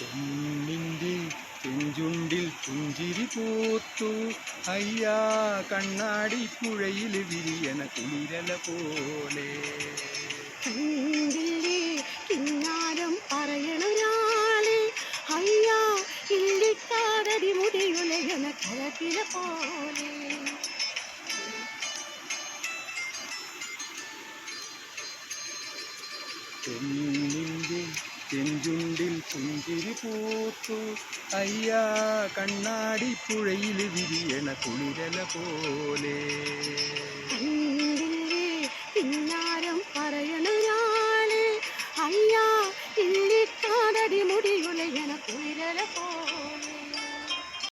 പെണ്ണിൻ്റെ ചെഞ്ചുണ്ടിൽ പുഞ്ചിരി പൂത്തു അയ്യാ കണ്ണാടി പുഴയിൽ വിരിയണ കുളിരല പോലെ കണ്ടില്ലേ കിന്നാരം പറയണൊരാളെ അയ്യാ ഇല്ലിക്കാരടി മുടിയുലയണ കരകില പോലെ പെണ്ണിൻ്റെ ചെഞ്ചുണ്ടിൽ പുഞ്ചിരി പൂത്തു അയ്യാ കണ്ണാടി പുഴയിൽ വിരിയണ കുളിരല പോലെ